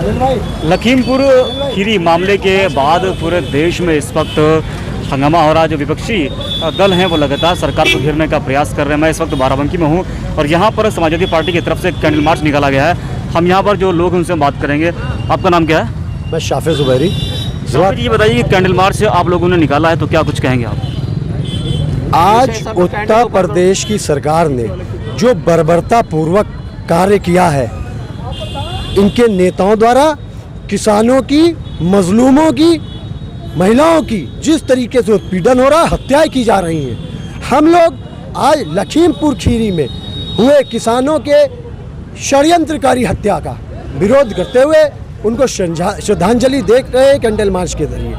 लखीमपुर खीरी मामले के बाद पूरे देश में इस वक्त हंगामा हो रहा है। जो विपक्षी दल हैं वो लगातार सरकार को घेरने का प्रयास कर रहे हैं। मैं इस वक्त बाराबंकी में हूँ और यहाँ पर समाजवादी पार्टी की तरफ से कैंडल मार्च निकाला गया है। हम यहाँ पर जो लोग हैं उनसे बात करेंगे। आपका नाम क्या है? मैं शाफे ज़ुबैरी। ये बताइए, कैंडल मार्च आप लोगों ने निकाला है तो क्या कुछ कहेंगे आप? आज उत्तर प्रदेश की सरकार ने जो बर्बरतापूर्वक कार्य किया है, इनके नेताओं द्वारा किसानों की, मजलूमों की, महिलाओं की जिस तरीके से उत्पीड़न हो रहा है, हत्याएं की जा रही हैं। हम लोग आज लखीमपुर खीरी में हुए किसानों के षड्यंत्रकारी हत्या का विरोध करते हुए उनको श्रद्धांजलि दे रहे हैं कैंडल मार्च के जरिए।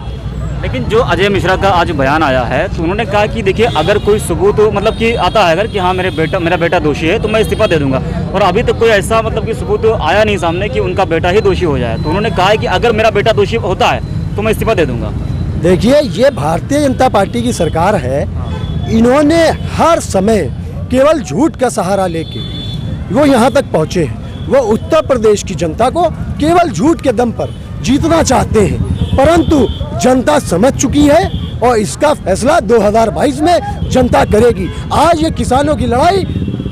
लेकिन जो अजय मिश्रा का आज बयान आया है तो उन्होंने कहा कि देखिए, अगर कोई सबूत मतलब कि आता है अगर कि हाँ मेरा बेटा दोषी है तो मैं इस्तीफा दे दूंगा, और अभी तक कोई ऐसा मतलब कि सबूत आया नहीं सामने कि उनका बेटा ही दोषी हो जाए। तो उन्होंने कहा है कि अगर मेरा बेटा दोषी होता है तो मैं इस्तीफा दे दूंगा। देखिए, ये भारतीय जनता पार्टी की सरकार है। इन्होंने हर समय केवल झूठ का सहारा लेके वो यहाँ तक पहुँचे हैं। वो उत्तर प्रदेश की जनता को केवल झूठ के दम पर जीतना चाहते हैं, परंतु जनता समझ चुकी है और इसका फैसला 2022 में जनता करेगी। आज ये किसानों की लड़ाई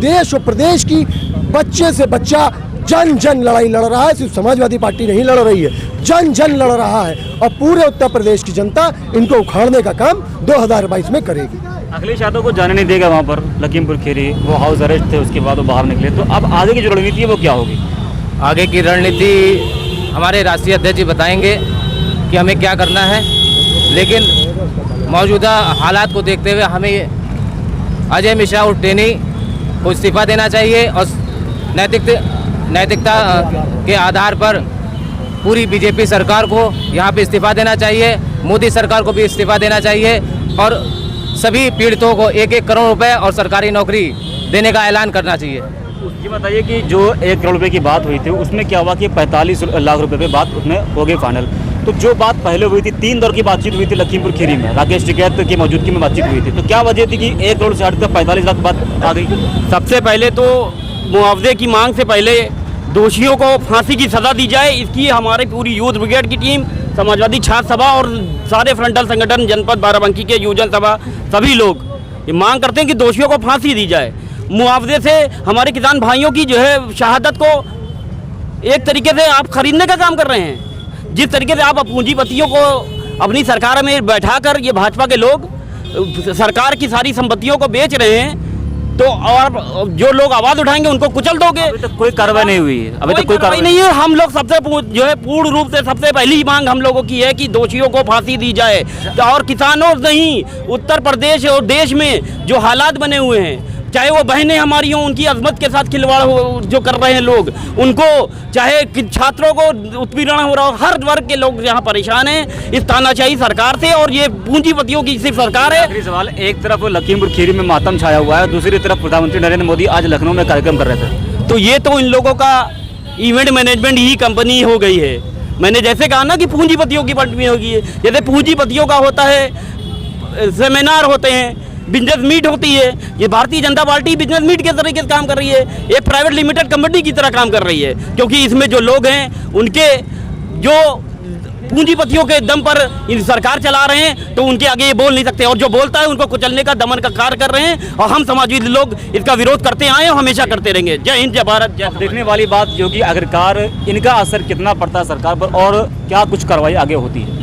देश और प्रदेश की बच्चे से बच्चा जन जन लड़ाई लड़ रहा है। सिर्फ समाजवादी पार्टी नहीं लड़ रही है, जन जन लड़ रहा है और पूरे उत्तर प्रदेश की जनता इनको उखाड़ने का काम 2022 में करेगी। अखिलेश यादव को जाने नहीं देगा वहाँ पर लखीमपुर खीरी, वो हाउस अरेस्ट थे, उसके बाद वो बाहर निकले। तो अब आगे की जो रणनीति है वो क्या होगी? आगे की रणनीति हमारे राष्ट्रीय अध्यक्ष जी बताएंगे कि हमें क्या करना है, लेकिन मौजूदा हालात को देखते हुए हमें अजय मिश्रा और टेनी को इस्तीफा देना चाहिए और नैतिकता के आधार पर पूरी बीजेपी सरकार को यहाँ पे इस्तीफा देना चाहिए। मोदी सरकार को भी इस्तीफा देना चाहिए और सभी पीड़ितों को 1-1 करोड़ रुपए और सरकारी नौकरी देने का ऐलान करना चाहिए। ये बताइए कि जो 1 करोड़ रुपए की बात हुई थी उसमें क्या हुआ कि 45 लाख रुपए पे बात उसमें हो गई फाइनल। तो जो बात पहले हुई थी, 3 दौर की बातचीत हुई थी लखीमपुर खीरी में, राकेश टिकैत की मौजूदगी में बातचीत हुई थी, तो क्या वजह थी कि 1 करोड़ से हटकर 45 लाख बात आ गई? सबसे पहले तो मुआवजे की मांग से पहले दोषियों को फांसी की सज़ा दी जाए, इसकी हमारी पूरी यूथ ब्रिगेड की टीम, समाजवादी छात्र सभा और सारे फ्रंटल संगठन, जनपद बाराबंकी के युवजन सभा, सभी लोग ये मांग करते हैं कि दोषियों को फांसी दी जाए। मुआवजे से हमारे किसान भाइयों की जो है शहादत को एक तरीके से आप खरीदने का काम कर रहे हैं। जिस तरीके से आप पूंजीपतियों को अपनी सरकार में बैठाकर ये भाजपा के लोग सरकार की सारी संपत्तियों को बेच रहे हैं, तो और जो लोग आवाज उठाएंगे उनको कुचल दोगे। अभी तक कोई कार्रवाई नहीं हुई है, अभी तक कोई कार्रवाई नहीं है। हम लोग सबसे जो है पूर्ण रूप से सबसे पहली मांग हम लोगों की है कि दोषियों को फांसी दी जाए। और किसानों नहीं, उत्तर प्रदेश और देश में जो हालात बने हुए हैं, चाहे वो बहनें हमारी हों, उनकी अजमत के साथ खिलवाड़ जो कर रहे हैं लोग, उनको चाहे छात्रों को उत्पीड़न हो रहा हो, हर वर्ग के लोग यहाँ परेशान हैं इस तानाशाही सरकार से। और ये पूंजीपतियों की सिर्फ सरकार है। आखिरी सवाल, एक तरफ लखीमपुर खीरी में मातम छाया हुआ है, दूसरी तरफ प्रधानमंत्री नरेंद्र मोदी आज लखनऊ में कार्यक्रम कर रहे थे, तो ये तो इन लोगों का इवेंट मैनेजमेंट ही कंपनी हो गई है। मैंने जैसे कहा ना कि पूंजीपतियों की पार्टी होगी, जैसे पूंजीपतियों का होता है, सेमिनार होते हैं, बिजनेस मीट होती है, ये Bharatiya Janata party business meet के तरीके से काम कर रही है, एक प्राइवेट लिमिटेड कंपनी की तरह काम कर रही है। क्योंकि इसमें जो लोग हैं उनके जो पूंजीपतियों के दम पर इन सरकार चला रहे हैं, तो उनके आगे ये बोल नहीं सकते, और जो बोलता है उनको कुचलने का, दमन का कार्य कर रहे हैं। और हम समाजवादी लोग इसका विरोध करते आए और हमेशा करते रहेंगे। जय हिंद, जय भारत, जय। देखने वाली बात जो कि आखिरकार इनका असर कितना पड़ता है सरकार पर और क्या कुछ कार्रवाई आगे होती है।